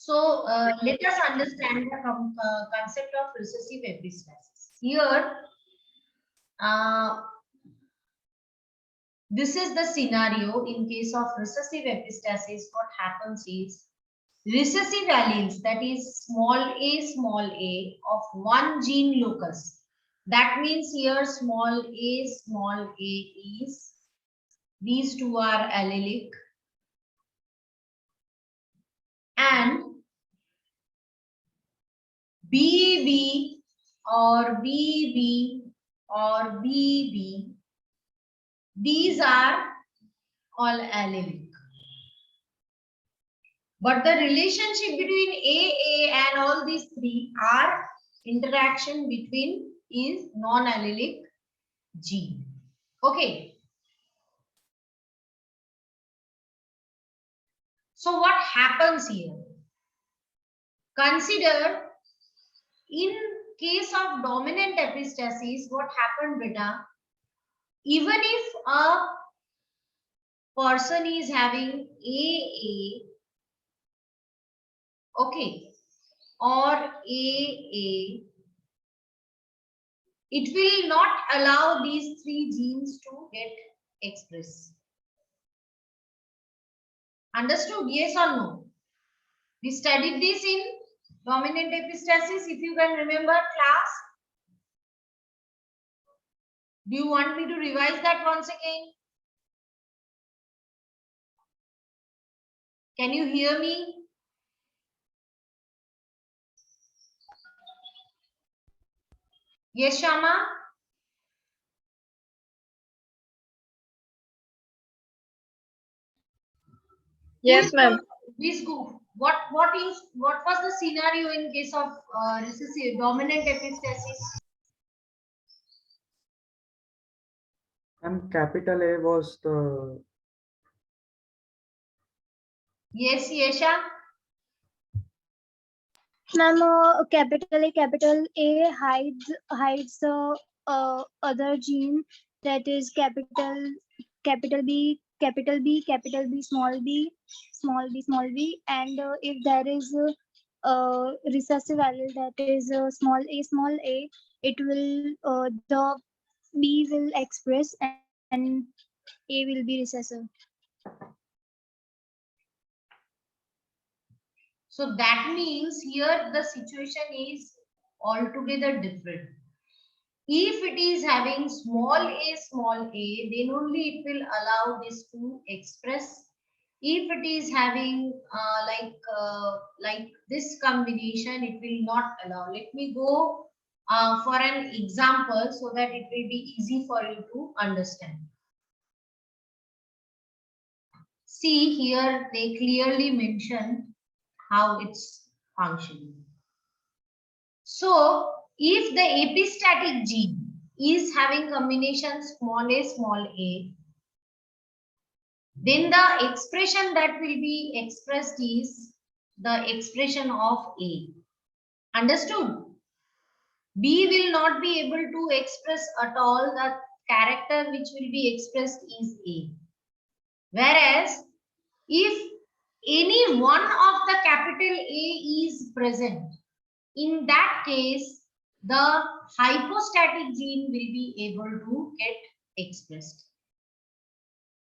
Let us understand the concept of recessive epistasis. Here, this is the scenario in case of recessive epistasis. What happens is recessive alleles, that is small a of one gene locus. That means here small a is, these two are allelic, and BB or BB or BB, these are all allelic. But the relationship between A and all these three are interaction between is non-allelic gene. Okay. So what happens here? Consider in case of dominant epistasis, what happened, beta? Even if a person is having AA, okay, or AA, it will not allow these three genes to get expressed. Understood? Yes or no? We studied this in dominant epistasis. If you can remember class, do you want me to revise that once again? Can you hear me? Yes, Shama? Yes, ma'am. Please go. What was the scenario in case of recessive dominant epistasis? And capital A was the. Yes, Yesha. Ma'am, capital A hides the other gene, that is capital B, small b, and if there is recessive allele, that is small a, it will the B will express and A will be recessive. So that means here the situation is altogether different. If it is having small a, then only it will allow this to express. If it is having like this combination, it will not allow. Let me go for an example so that it will be easy for you to understand. See here, they clearly mention how it's functioning. So, if the epistatic gene is having combination small a, then the expression that will be expressed is the expression of A. Understood? B will not be able to express at all. The character which will be expressed is A. Whereas, if any one of the capital A is present, in that case, the hypostatic gene will be able to get expressed.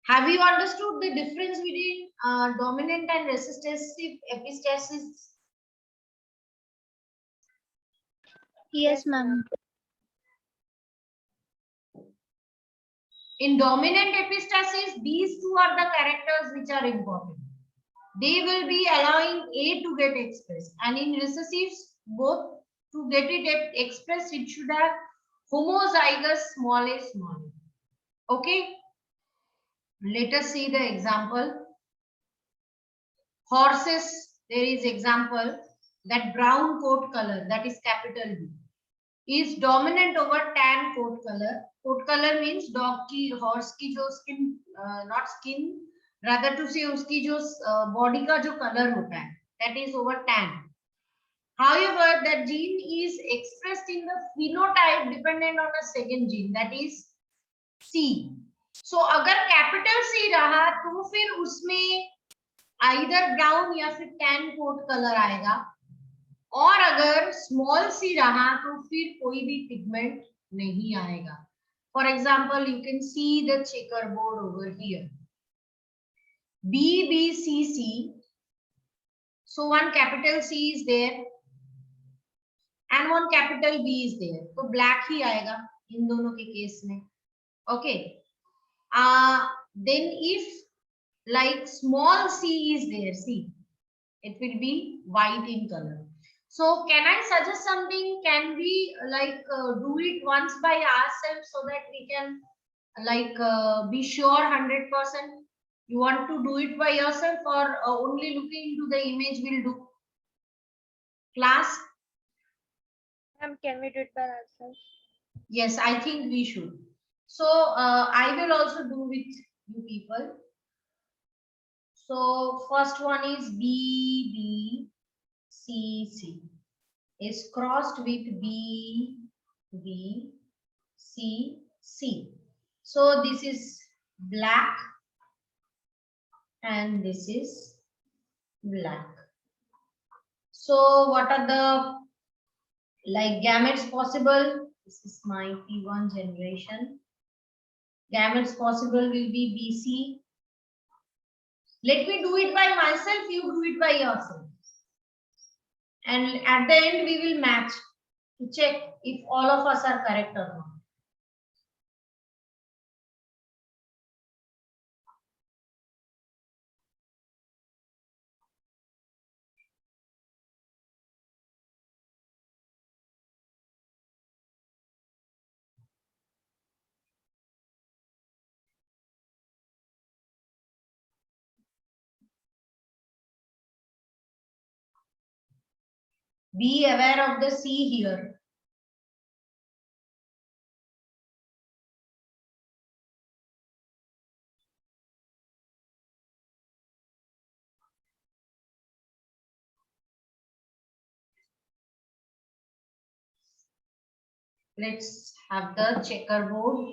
Have you understood the difference between dominant and recessive epistasis? Yes, ma'am. In dominant epistasis, these two are the characters which are important. They will be allowing A to get expressed, and in recessives, both to get it expressed, it should have homozygous small a. Okay. Let us see the example. Horses, there is example that brown coat color, that is capital B, is dominant over tan coat color. Coat color means dog ki, horse ki jo skin, not skin, rather to say uski jo body ka jo color hota hai, that is over tan. However, that gene is expressed in the phenotype dependent on a second gene, that is C. So अगर capital C रहा तो फिर उसमें either brown या फिर tan coat colour आएगा, और अगर स्मॉल सी रहा तो फिर कोई भी पिगमेंट नहीं आएगा. For example you can see the checker board over here, BBCC. So one capital C is there and one capital B is there. तो black ही आएगा इन दोनों के केस में. Okay. Then if like small c is there, see, it will be white in color. So can I suggest something? Can we like do it once by ourselves so that we can like be sure 100%? You want to do it by yourself or only looking into the image will do? Class? Ma'am, can we do it by ourselves? Yes, I think we should. So I will also do with you people. So first one is BBCC is crossed with BBCC. So this is black and this is black. So what are the like gametes possible? This is my P1 generation. Gametes possible will be BC. Let me do it by myself, you do it by yourself. And at the end, we will match to check if all of us are correct or not. Be aware of the C here. Let's have the checkerboard.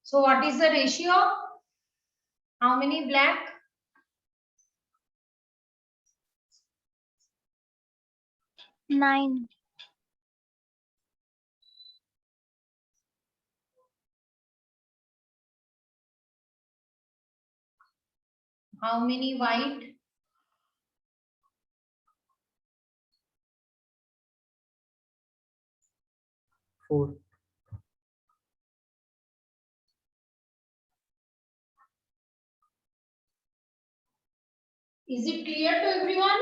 So what is the ratio? How many black? 9. How many white? 4. Is it clear to everyone?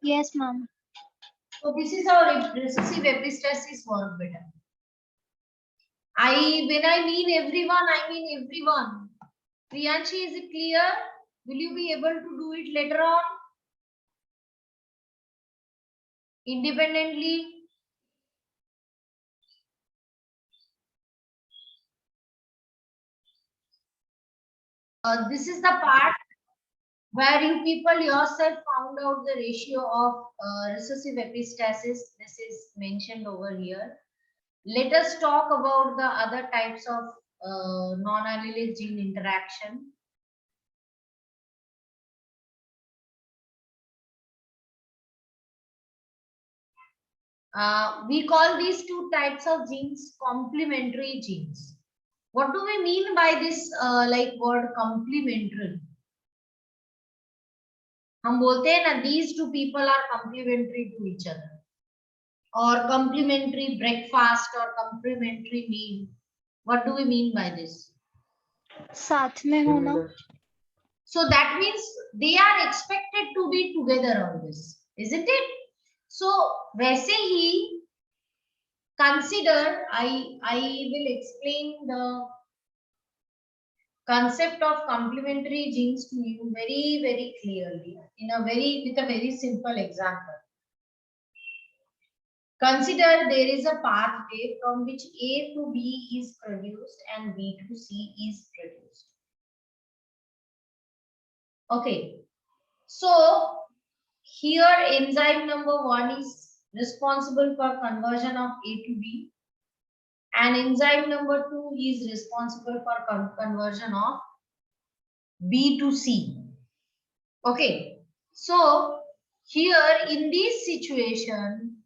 Yes, ma'am. So this is our recessive epistasis work, beta. When I mean everyone, I mean everyone. Priyanshi, is it clear? Will you be able to do it later on? Independently? This is the part where you people yourself found out the ratio of recessive epistasis. This is mentioned over here. Let us talk about the other types of non-allelic gene interaction. We call these two types of genes complementary genes. What do we mean by this like word complementary? हम बोलते हैं ना, these two people are complementary to each other, or complementary breakfast or complementary meal. What do we mean by this? साथ में होना. Similar. So that means they are expected to be together always, isn't it? So वैसे ही consider, I will explain the concept of complementary genes to you very clearly in a with a very simple example. Consider there is a pathway from which A to B is produced and B to C is produced. Okay, so here enzyme number 1 is responsible for conversion of A to B, and enzyme number 2 is responsible for conversion of B to C. Okay, so here in this situation,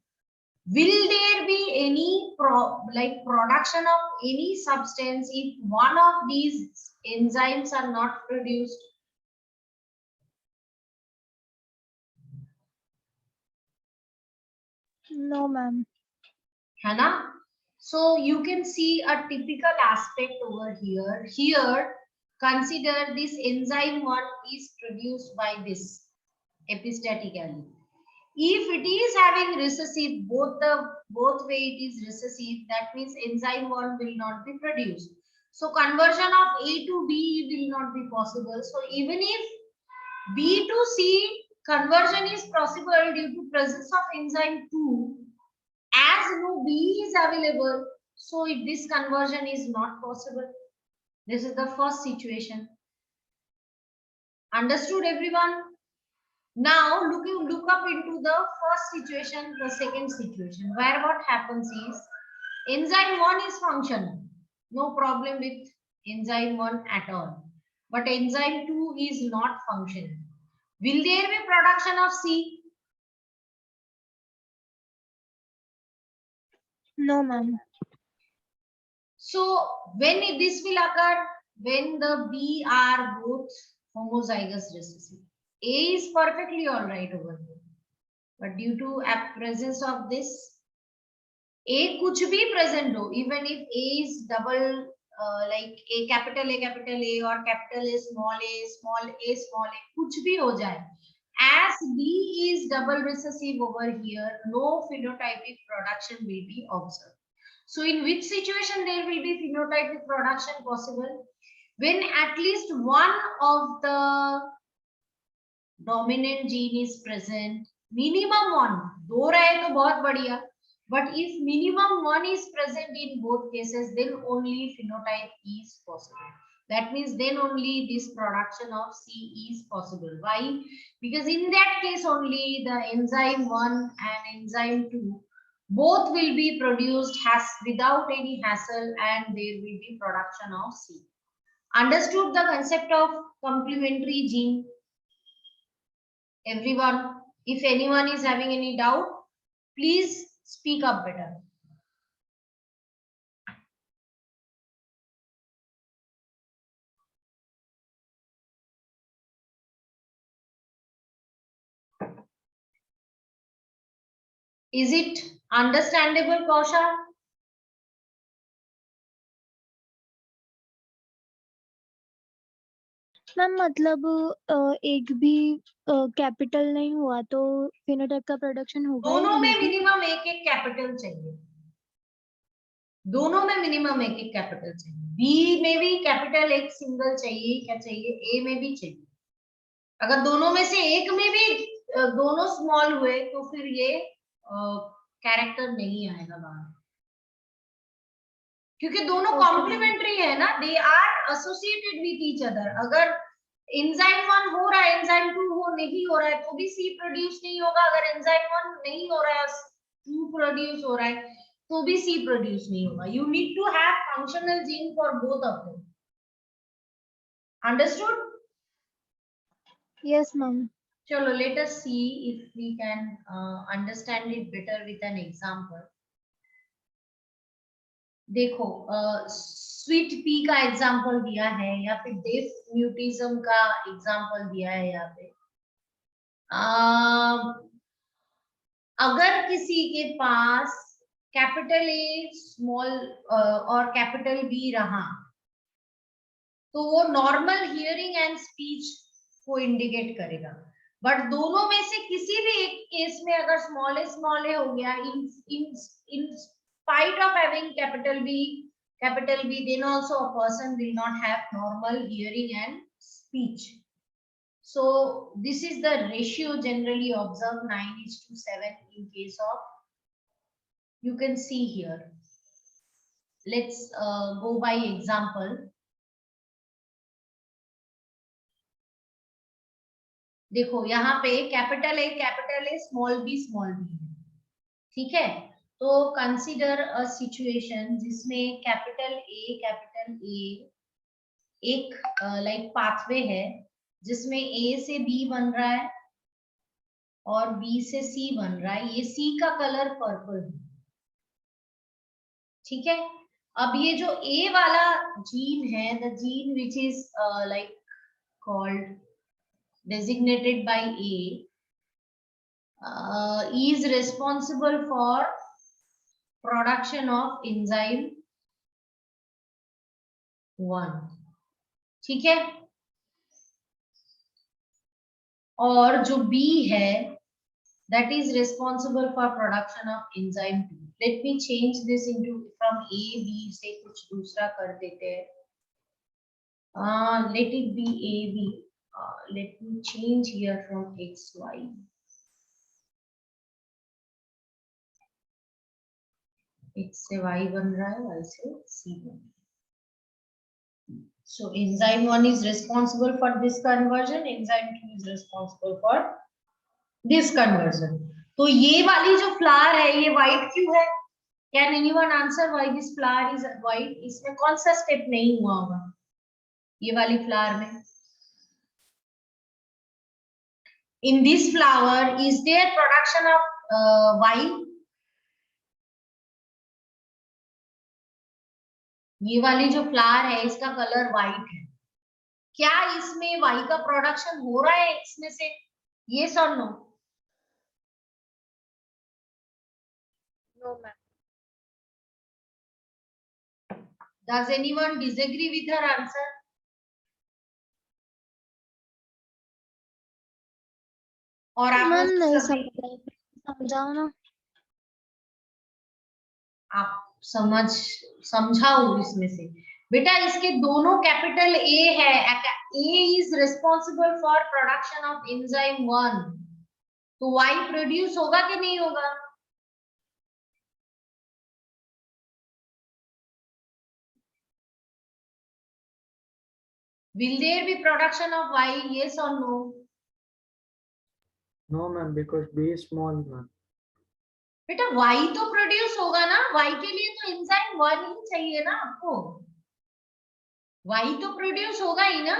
will there be any production of any substance if one of these enzymes are not produced? No, ma'am. है ना? So you can see a typical aspect over here. Here, consider this enzyme 1 is produced by this epistatically. If it is having recessive, both way it is recessive, that means enzyme 1 will not be produced. So conversion of A to B will not be possible. So even if B to C conversion is possible due to presence of enzyme 2, as no B is available, so if this conversion is not possible. This is the first situation. Understood, everyone? Now look up into the first situation, the second situation, where what happens is enzyme 1 is functional. No problem with enzyme 1 at all. But enzyme 2 is not functional. Will there be production of C? No, ma'am. So when this will occur, when the B are both homozygous recessive. A is perfectly all right over here. But due to presence of this, A कुछ भी present हो, even if A is double like A capital A or capital A small a small a, कुछ भी हो जाए. As B is double recessive over here, no phenotypic production will be observed. So in which situation there will be phenotypic production possible? When at least one of the dominant gene is present, minimum one, दो रहे तो बहुत बढ़िया, but if minimum one is present in both cases, then only phenotype is possible. That means then only this production of C is possible. Why? Because in that case only the enzyme 1 and enzyme 2 both will be produced has without any hassle, and there will be production of C. Understood the concept of complementary gene? Everyone, if anyone is having any doubt, please speak up better. Is it understandable, Kausha? Ma'am मतलब एक भी capital नहीं हुआ तो phenotype का production होगा ही दोनों में नहीं क्या? मिनिमम एक एक कैपिटल चाहिए, दोनों में मिनिमम एक एक कैपिटल चाहिए। बी में भी कैपिटल एक सिंगल चाहिए, क्या चाहिए, ए में भी चाहिए। अगर दोनों में से एक में भी दोनों स्मॉल हुए तो फिर ये कैरेक्टर नहीं आएगा बाहर, क्योंकि दोनों कॉम्प्लीमेंट्री है ना, they are associated with each other. अगर एंजाइम 1 हो रहा है, एंजाइम 2 हो नहीं हो रहा है तो भी सी प्रोड्यूस नहीं होगा। अगर एंजाइम 1 नहीं हो रहा है, 2 प्रोड्यूस हो रहा है तो भी सी प्रोड्यूस नहीं होगा। You need to have functional gene for both of them. Understood? Yes ma'am. चलो, let us see if we can understand it better with an example. देखो, स्वीट पी का एग्जांपल दिया है, या फिर डेफ म्यूटिज्म का एग्जांपल दिया है यहाँ पे। अगर किसी के पास कैपिटल ए स्मॉल और कैपिटल बी रहा तो वो नॉर्मल हियरिंग एंड स्पीच को इंडिकेट करेगा। बट दोनों में से किसी भी एक केस में अगर स्मॉल ए हो गया, इन spite of having capital B, then also a person will not have normal hearing and speech. So this is the ratio generally observed, 9:7 in case of, you can see here. Let's go by example. देखो यहाँ पे capital A small B है, ठीक है। तो consider a situation जिसमें capital A एक like pathway है जिसमें ए से बी बन रहा है और बी से सी बन रहा है। ये सी का कलर पर्पल है, ठीक है। अब ये जो ए वाला जीन है, the gene which is like called designated by A, is responsible for production of enzyme 1, ठीक है। और जो B है, that is responsible for production of enzyme 2. Let me change this into from A B से कुछ दूसरा कर देते हैं। Let it be A B. Let me change here from X Y. X से Y बन रहा है, Y से C बन रहा है। So enzyme 1 is responsible for this conversion, enzyme 2 is responsible for this conversion. तो ये वाली जो फ्लावर है ये व्हाइट क्यों है? Can anyone answer why this flower is white? इसमें कौन सा स्टेप नहीं हुआ होगा ये वाली फ्लावर में? In this flower, is there production of Y? ये वाली जो फ्लावर है इसका कलर व्हाइट है, क्या इसमें Y का प्रोडक्शन हो रहा है इसमें से? Yes or no? No ma'am. Does anyone disagree with her answer? और आप मैम नहीं सभी समझाओ ना। आप समझाओ इसमें से बेटा। इसके दोनों कैपिटल ए है, A is responsible for production of enzyme 1, तो वाई प्रोड्यूस होगा कि नहीं होगा? Will there be production of Y? Yes or no? No, ma'am, because B is small, ma'am. बेटा वाई तो प्रोड्यूस होगा ना, वाई के लिए तो एंजाइम 1 ही चाहिए ना आपको, वाई तो प्रोड्यूस होगा ही ना।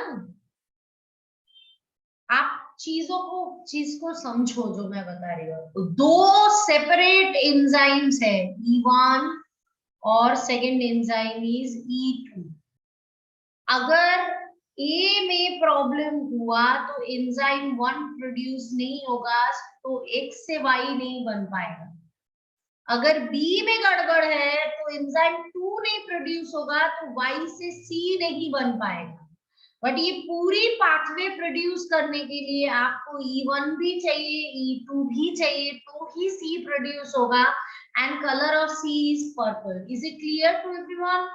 आप चीज को समझो जो मैं बता रही हूँ। तो दो सेपरेट एंजाइम्स है, E1 और सेकंड एंजाइम इज E2। अगर ए में प्रॉब्लम हुआ तो एंजाइम 1 प्रोड्यूस नहीं होगा, तो एक्स से वाई नहीं बन पाएगा। अगर बी में गड़बड़ है तो एंजाइम 2 नहीं प्रोड्यूस होगा, तो वाई से सी नहीं बन पाएगा। बट ये पूरी पाथवे प्रोड्यूस करने के लिए आपको E1 भी चाहिए, E2 भी चाहिए, तो ही सी प्रोड्यूस होगा। And colour of C is purple. Is it clear to everyone?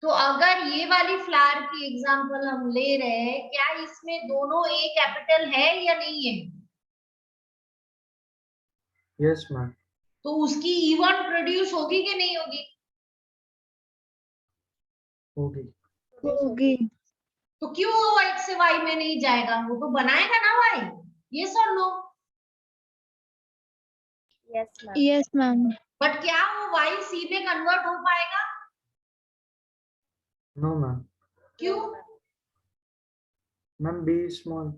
तो अगर ये वाली फ्लावर की एग्जांपल हम ले रहे हैं, क्या इसमें दोनों ए कैपिटल है या नहीं है? Yes, ma'am. तो उसकी E1 प्रोड्यूस होगी कि नहीं होगी? होगी। होगी। तो क्यों वो एक्स से वाई में नहीं जाएगा? वो तो बनाएगा ना वाई। ये सुन लो। Yes ma'am. बट क्या वो वाई सी में कन्वर्ट हो पाएगा? No, ma'am. क्यों? Ma'am, B is small.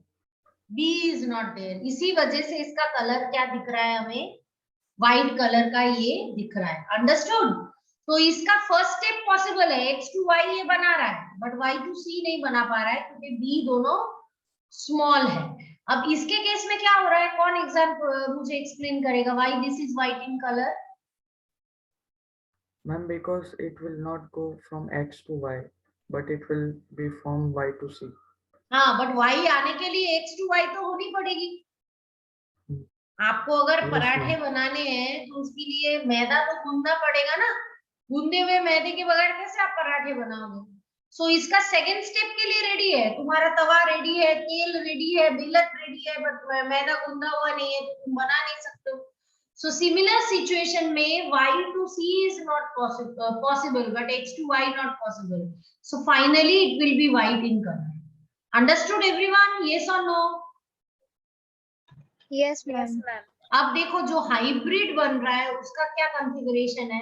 B is not there, इसी वजह से इसका कलर क्या दिख रहा है हमें? व्हाइट कलर का ये दिख रहा है। अंडरस्टूड? तो इसका फर्स्ट स्टेप पॉसिबल है, एक्स टू वाई ये बना रहा है, बट वाई टू सी नहीं बना पा रहा है क्योंकि बी दोनों स्मॉल है। अब इसके केस में क्या हो रहा है, कौन एग्जाम्पल मुझे एक्सप्लेन करेगा? Why this is white in colour? Ma'am, because it will not go from X to Y, but it will be from Y to C. हाँ, बट वाई आने के लिए एक्स टू वाई तो होनी पड़ेगी। आपको अगर Yes, पराठे ma'am. बनाने हैं तो उसके लिए मैदा तो गूंदना पड़ेगा ना। गूंदे हुए मैदे के बगैर कैसे आप पराठे बनाओगे? सो इसका सेकंड स्टेप के लिए रेडी है, तुम्हारा तवा रेडी है, तेल रेडी है, बेलन रेडी है, बट मैदा गूंदा हुआ नहीं है तो तुम बना नहीं सकते हो। सो सिमिलर सिचुएशन में y to c is not possible, but x to y not possible. So finally it will be white in color. Understood everyone? Yes or no? Yes ma'am. अब देखो जो हाइब्रिड बन रहा है उसका क्या configuration है?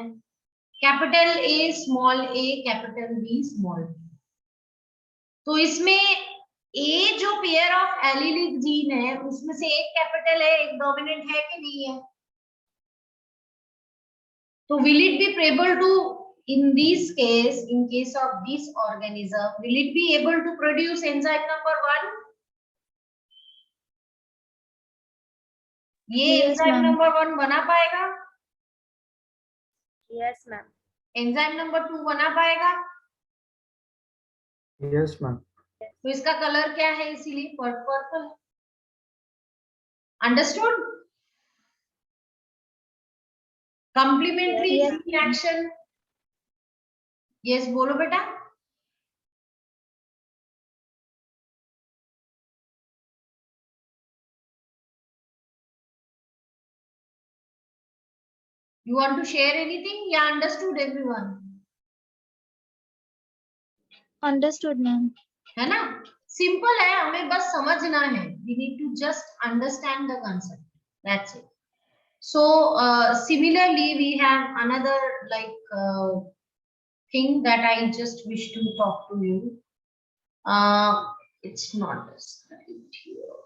Capital A small A, capital B small B. तो इसमें ए जो पेयर ऑफ एलिलिक जीन है उसमें से एक कैपिटल है, एक डोमिनेंट है कि नहीं है? तो will it be able to, in this case, in case of this organism, will it be able to produce enzyme number 1? ये Yes, एंजाइम ma'am. नंबर 1 बना पाएगा? Yes, ma'am. एंजाइम नंबर 2 बना पाएगा? Yes, ma'am. तो इसका colour क्या है, इसीलिए purple. Understood? Complementary Yes. Reaction. Yes बोलो बेटा। You want to share anything? Yeah, understood everyone. Understood, ma'am. है ना? सिंपल है, हमें बस समझना है। We need to just understand the concept. That's it. So similarly, we have another thing that I just wish to talk to you. It's not this right here.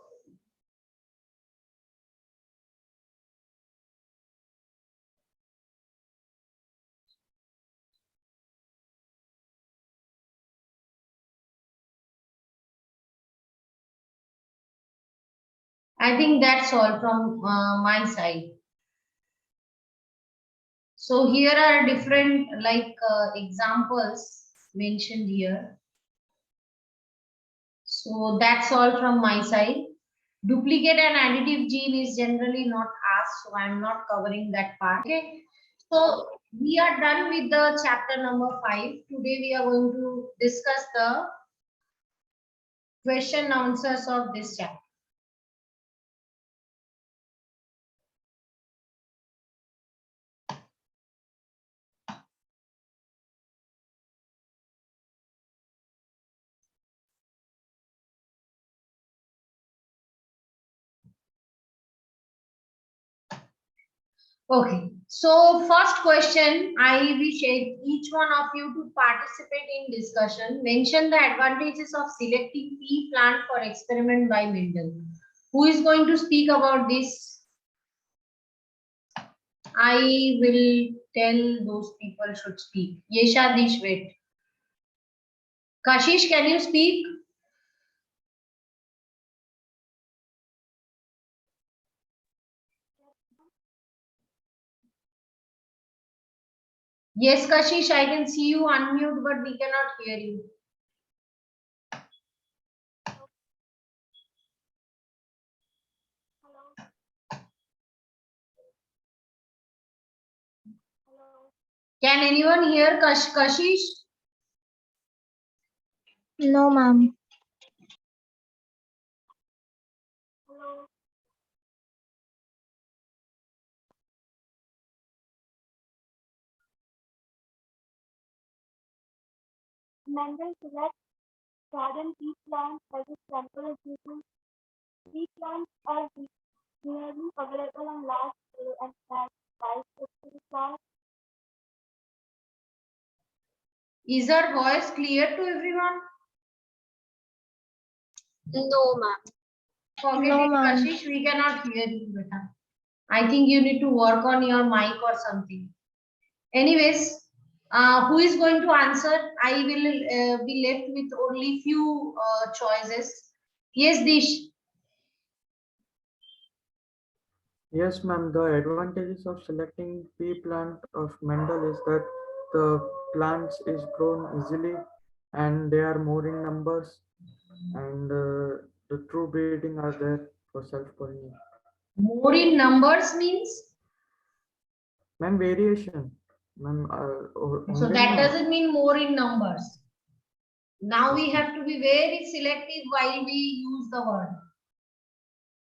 I think that's all from my side. So here are different examples mentioned here. So that's all from my side. Duplicate and additive gene is generally not asked, so I'm not covering that part. Okay. So we are done with the chapter number 5. Today we are going to discuss the question answers of this chapter. Okay. So first question, I wish each one of you to participate in discussion. Mention the advantages of selecting pea plant for experiment by Mendel. Who is going to speak about this? I will tell those people should speak. Yesha Dishwet. Kashish, can you speak? Yes, Kashish, I can see you unmute, but we cannot hear you. Can anyone hear Kashish? No, ma'am. Mendel selects garden pea plants as a sample example. Pea plants are generally available on large scale and have wide structural plants. Is our voice clear to everyone? No, ma'am. Forget No, it, ma'am. Kashish, we cannot hear you, beta. I think you need to work on your mic or something. Anyways, who is going to answer? I will be left with only few choices. Yes, Dish. Yes, ma'am. The advantages of selecting pea plant of Mendel is that the plants is grown easily and they are more in numbers and the true breeding are there for self-pollination. More in numbers means? Ma'am, variation. Ma'am, So only that in doesn't mean more in numbers. Now we have to be very selective while we use the word.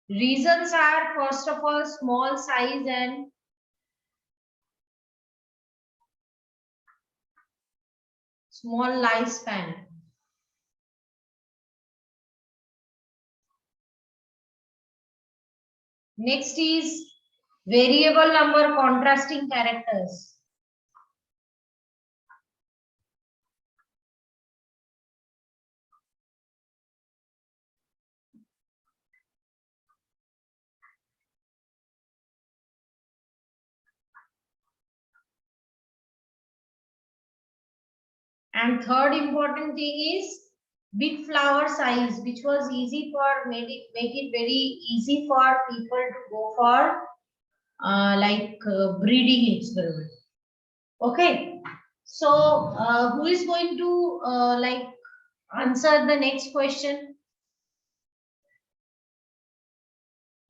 Reasons are, first of all, small size and small lifespan. Next is variable number contrasting characters. And third important thing is big flower size, which was easy for make it very easy for people to go for breeding experiment. Okay, so who is going to answer the next question?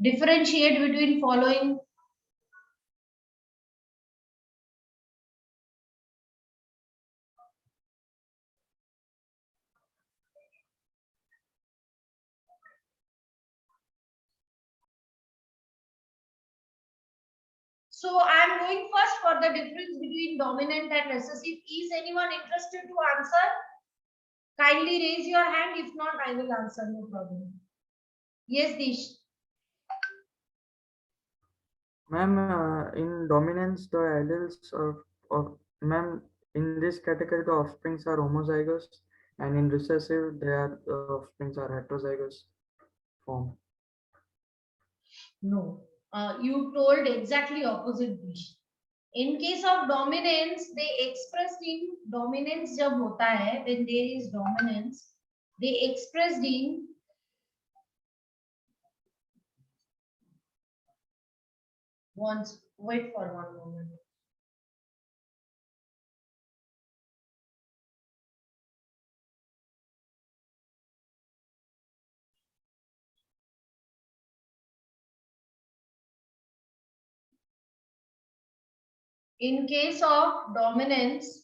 Differentiate between following. So I am going first for the difference between dominant and recessive. Is anyone interested to answer? Kindly raise your hand. If not, I will answer. No problem. Yes, Dish. Ma'am, in dominance, the alleles of ma'am, in this category, the offsprings are homozygous, and in recessive, the offsprings are heterozygous form. No. You told exactly opposite Dish. In case of dominance, they expressed in dominance जब होता है, when there is dominance, they expressed in once. Wait for one moment. In case of dominance,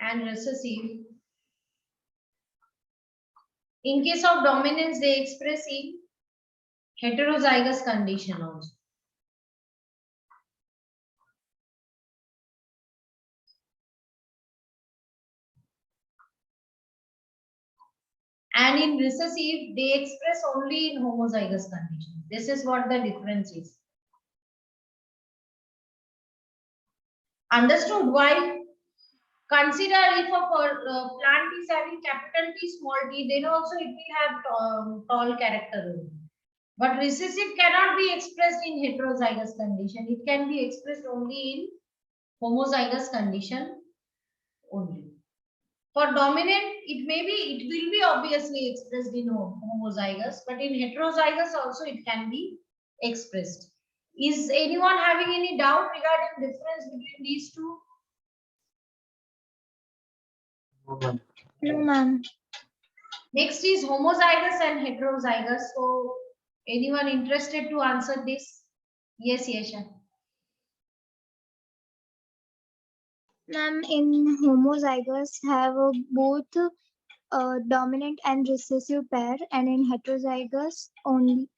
and recessive, in case of dominance, they express in heterozygous condition also. And in recessive, they express only in homozygous condition. This is what the difference is. Understood? Why? Consider if a plant is having capital T, small t, then also it will have tall character only. But recessive cannot be expressed in heterozygous condition. It can be expressed only in homozygous condition only. For dominant, it will be obviously expressed in homozygous, but in heterozygous also it can be expressed. Is anyone having any doubt regarding difference between these two? No, ma'am. No, ma'am. Next is homozygous and heterozygous. So, anyone interested to answer this? Yes, Yesha. Ma'am, in homozygous have both dominant and recessive pair, and in heterozygous only.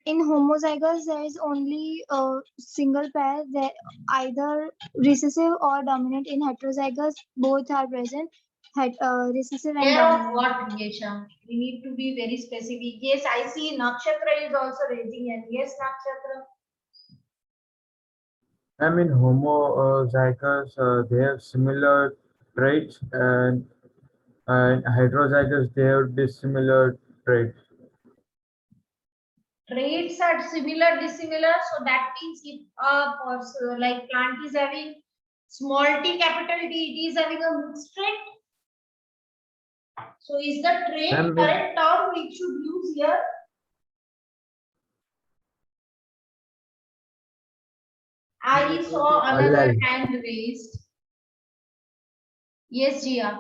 In homozygous, there is only a single pair, that either recessive or dominant. In heterozygous, both are present, recessive and Pair of dominant. what, Yesha? We need to be very specific. Yes, I see Nakshatra is also raising hand. Yes, Nakshatra. I mean, homozygous, they have similar traits, and heterozygous, they have dissimilar traits. Traits are similar, dissimilar. So that means if a person like plant is having small t, capital T, it is having a mixed trait. So is the trait Ma'am, correct term we should use here? I saw another Allele. hand raised. Yes, Jia.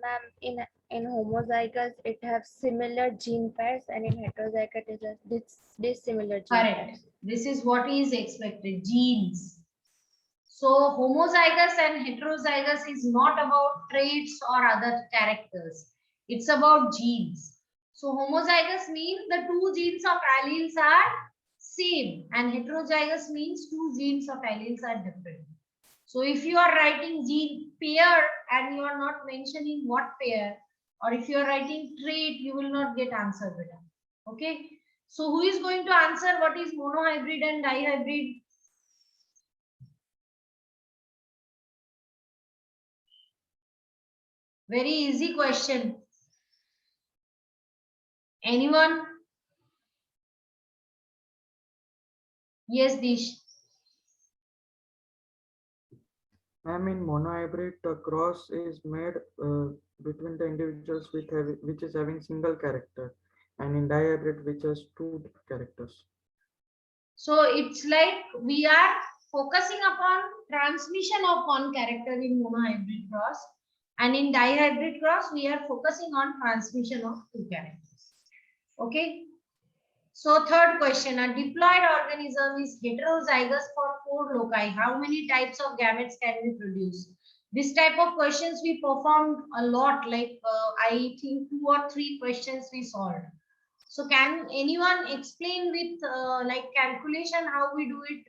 Ma'am, in homozygous it have similar gene pairs, and in heterozygous it has dissimilar gene Correct. pairs. This is what is expected. Genes. So homozygous and heterozygous is not about traits or other characters. It's about genes. So homozygous means the two genes of alleles are same, and heterozygous means two genes of alleles are different. So if you are writing gene pair and you are not mentioning what pair, or if you are writing trait, you will not get answer beta. Okay. So who is going to answer what is monohybrid and dihybrid? Very easy question. Anyone? Yes, Dish. I mean, monohybrid cross is made between the individuals which is having single character, and in dihybrid which has two characters. So it's like we are focusing upon transmission of one character in monohybrid cross, and in dihybrid cross we are focusing on transmission of two characters. Okay. So third question, a diploid organism is heterozygous for 4 loci. How many types of gametes can we produce? This type of questions we performed a lot, like I think 2 or 3 questions we solved. So can anyone explain with like calculation how we do it?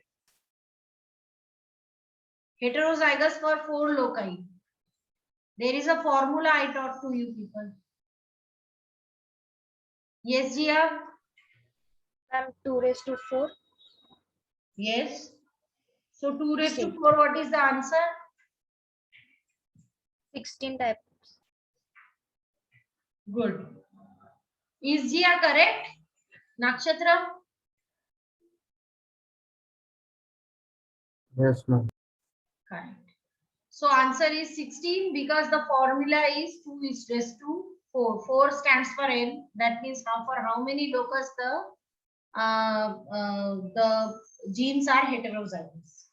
Heterozygous for 4 loci. There is a formula I taught to you people. Yes, Jia? Ma'am, 2⁴. Yes. So 2 raised to 4, what is the answer? 16 types. Good. Is Jia correct? Nakshatra? Yes, ma'am. Correct. So answer is 16 because the formula is 2 is raised to 4. 4 stands for n. That means for how many locus the genes are heterozygous.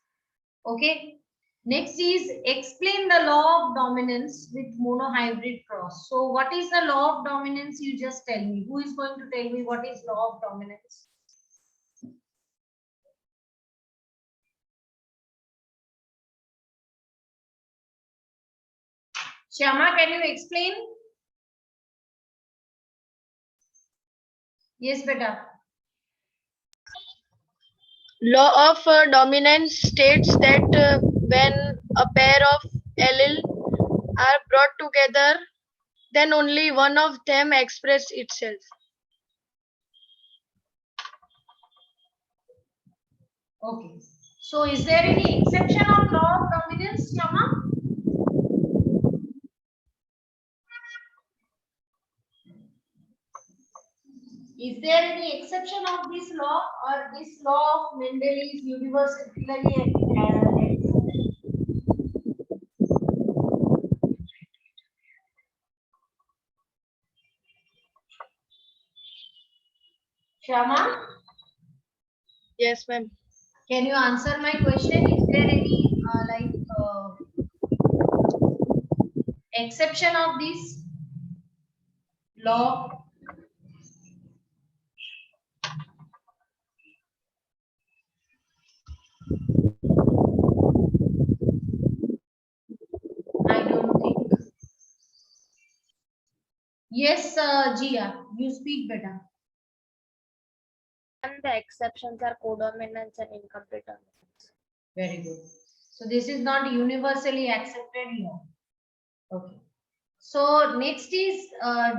Okay. Next is explain the law of dominance with monohybrid cross. So what is the law of dominance? You just tell me. Who is going to tell me what is law of dominance? Shyama, can you explain? Yes, beta. Law of dominance states that when a pair of allele are brought together, then only one of them express itself. Okay. So is there any exception of law of dominance, Shama? Is there any exception of this law, or this law of Mendel is universally accepted? Shama, Yes, ma'am. can you answer my question? Is there any exception of this law? I don't think. Yes, Jia, you speak better. And the exceptions are codominance and incomplete dominance. Very good. So this is not universally accepted law. Okay. So next is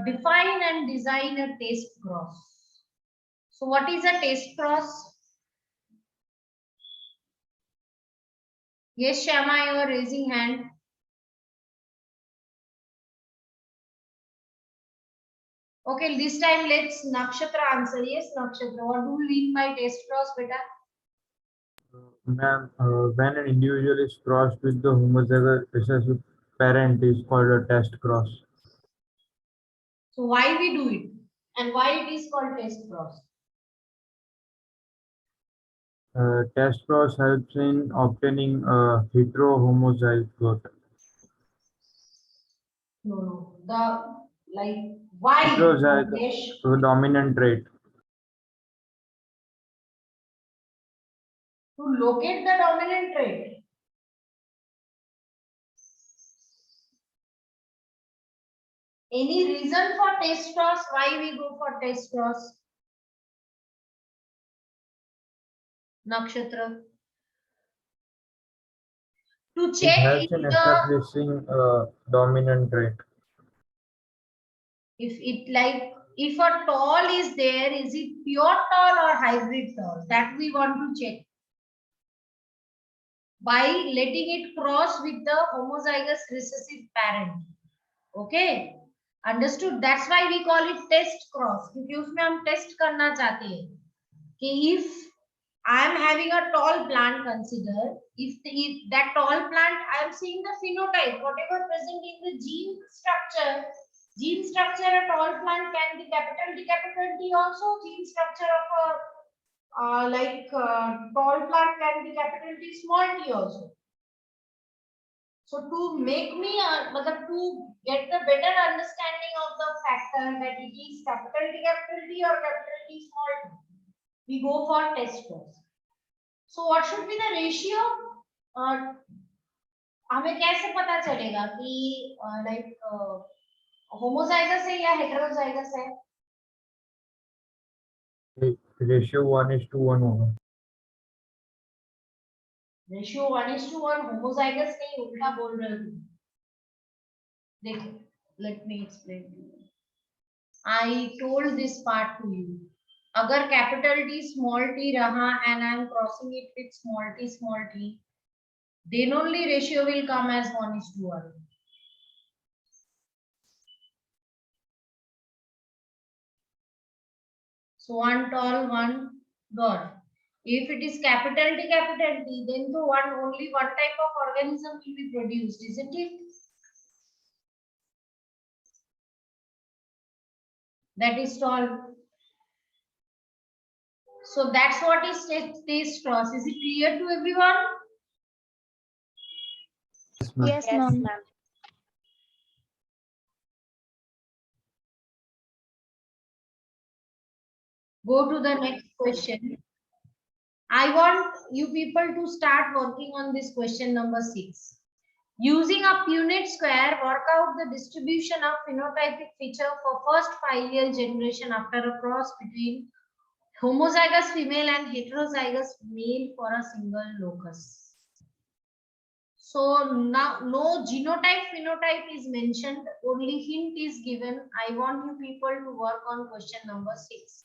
define and design a test cross. So what is a test cross? Yes, Shama, you are raising hand. Okay, this time let's Nakshatra answer. Yes, Nakshatra. What do we mean by test cross, beta? Ma'am, when an individual is crossed with the homozygous recessive parent is called a test cross. So why we do it and why it is called test cross? Test cross helps in obtaining a heterohomozygote. No. The why? Heterozygous Nagesh? dominant trait. To locate the dominant trait. Any reason for test cross? Why we go for test cross? Nakshatra. To It check helps if in establishing a dominant trait. if a tall is there, is it pure tall or hybrid tall? That we want to check by letting it cross with the homozygous recessive parent. Okay, understood? That's why we call it test cross. क्योंकि उसमें हम test करना चाहते हैं कि if I am having a tall plant, consider if that tall plant I am seeing the phenotype, whatever present in the gene structure. Gene structure a tall plant can be capital D, capital T also. Gene structure of a tall plant can be capital T, small t also. So to make me, to get the better understanding of the factor that it is capital T or capital T small t, we go for test cross. So what should be the ratio? हमें कैसे पता चलेगा कि homozygous है या heterozygous है? Ratio 1:1 होगा. Ratio 1:1 homozygous नहीं, उल्टा बोल रहे हो तुम. देखो, let me explain to you. I told this part to you. अगर capital T small t रहा and I am crossing it with small t, then only ratio will come as 1:1. So one tall, one dwarf. If it is capital T, then the only one type of organism will be produced, isn't it? That is tall. So that's what is test cross. Is it clear to everyone? Yes, Yes, ma'am. ma'am. Go to the next question. I want you people to start working on this question number 6. Using a Punnett square, work out the distribution of phenotypic feature for first 5-year generation after a cross between homozygous female and heterozygous male for a single locus. So now no genotype phenotype is mentioned, only hint is given. I want you people to work on question number 6.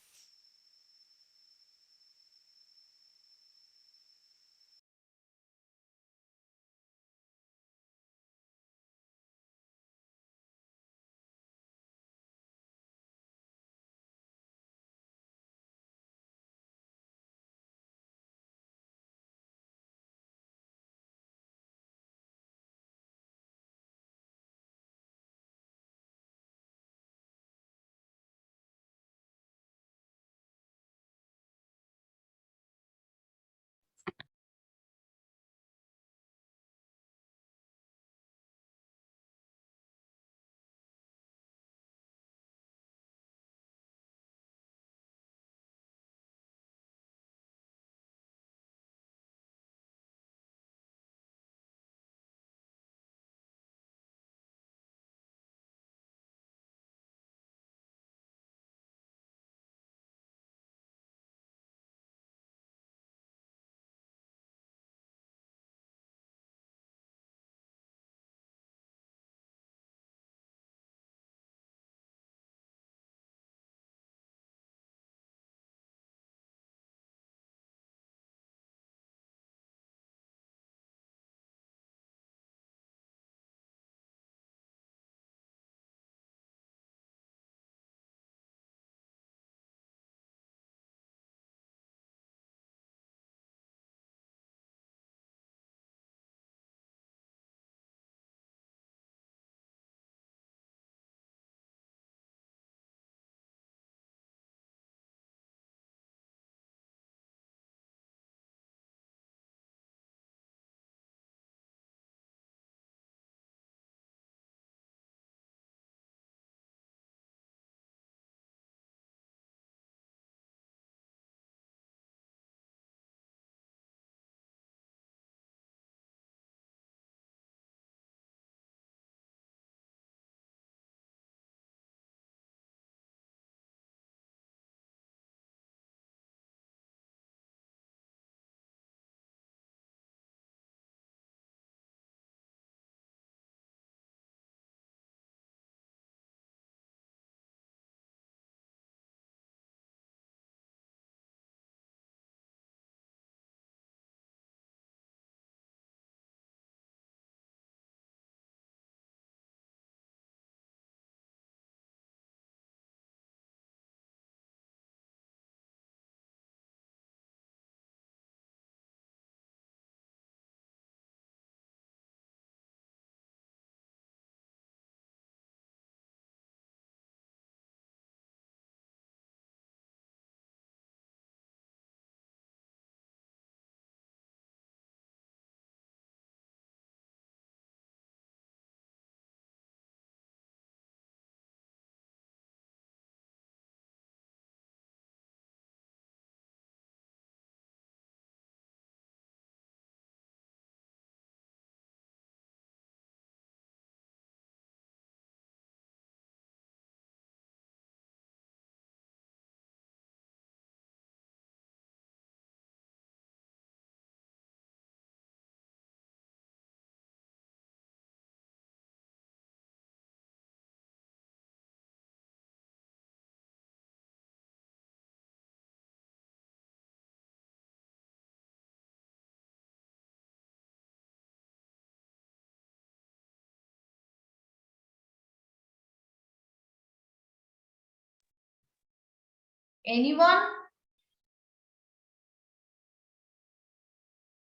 Anyone?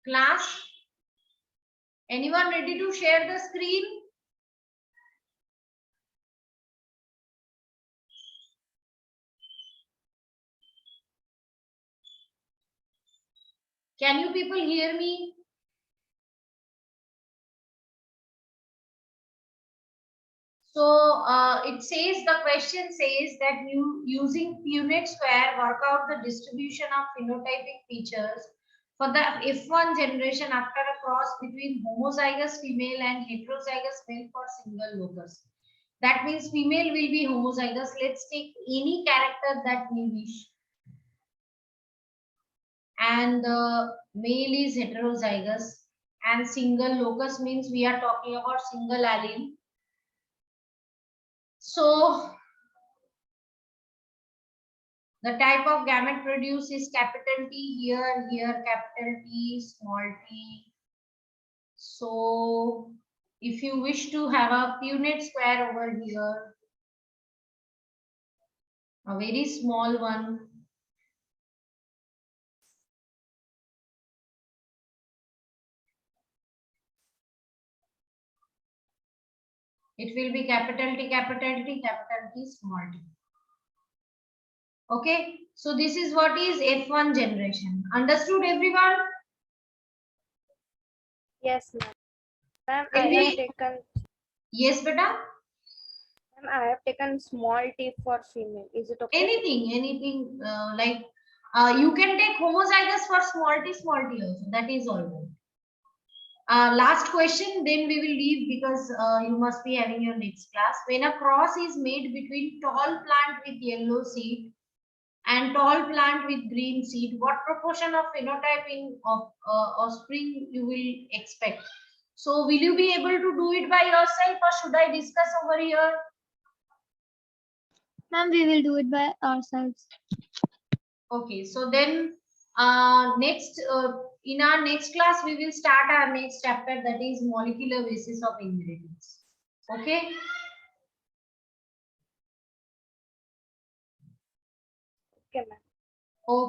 Class? Anyone ready to share the screen? Can you people hear me? So it says, the question says that you using Punnett square work out the distribution of phenotypic features for the F1 generation after a cross between homozygous female and heterozygous male for single locus. That means female will be homozygous. Let's take any character that we wish. And the male is heterozygous. and single locus means we are talking about single allele. So the type of gamete produced is capital T here, here capital T, small t. So if you wish to have a Punnett square over here, a very small one, it will be capital T, capital T, capital T, small t. Okay, so this is what is F1 generation. Understood everyone? Yes, ma'am. Ma'am, I When have we, taken, yes, beta? ma'am, I have taken small t for female. Is it okay? Anything, like you can take homozygous for small t also. That is all right. Last question, then we will leave because you must be having your next class. When a cross is made between tall plant with yellow seed and tall plant with green seed, what proportion of phenotyping of offspring you will expect? So will you be able to do it by yourself or should I discuss over here? Ma'am, we will do it by ourselves. Okay, so then next in our next class we will start our next chapter, that is molecular basis of inheritance. Okay. Okay, ma'am. Okay.